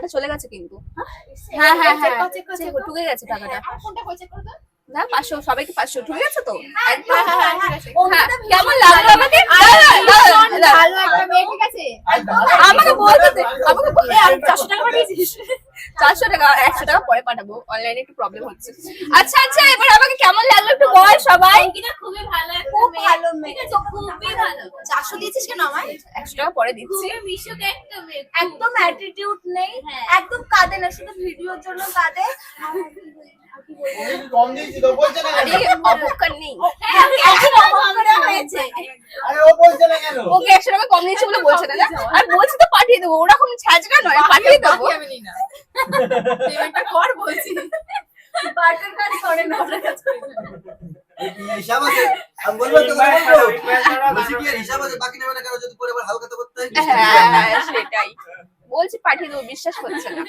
টাকাটা চলে গেছে কিন্তু। হ্যাঁ হ্যাঁ হ্যাঁ ঢুকে গেছে টাকাটা। না 500 সবাইকে 500 ঢুকে গেছে তো একদম। কেমন লাগলো আমাকে? ভালো একটা মেয়ে, ঠিক আছে? আমাকে বলতে দে, আমাকে বলে আমি 400 টাকা পাঠিয়েছিস। 400 টাকা 100 টাকা পরে পাঠাবো, অনলাইনে একটু প্রবলেম হচ্ছে। আচ্ছা আচ্ছা এবার আমাকে কেমন লাগলো একটু বল সবাই। খুবই ভালো, খুব ভালো মেয়ে, খুবই ভালো। 400 দিয়েছিস কেন আমায়? 100 টাকা পরে দিচ্ছি। মিশুকে একটা মেয়ে, একদম অ্যাটিটিউড নেই, একদম কাঁদে না, শুধু ভিডিওর জন্য কাঁদে। কম দিয়েছি তো বলছে না কেন? আরে অবকার নেই। হয়েছে। আরে ও বলছে না কেন? ওকে 100 টাকা কম দিয়েছি বলে বলছে না। আর বলছি তো পাঠিয়ে দেবো, ওরকম ছাজগা নয়, পাঠিয়ে দেবো। পেমেন্টটা কর বলছি। বাটার কাজ করে না, ওটা কাজ করে না। হিসাব আছে, আমি বলবো তো বলবো বলছি কি আর হিসাব আছে, বাকি নেবে না কারো যদি পরে আবার হালকা তো করতে হয়। হ্যাঁ সেটাই বলছি, পাঠিয়ে দেবো, বিশ্বাস করছে না।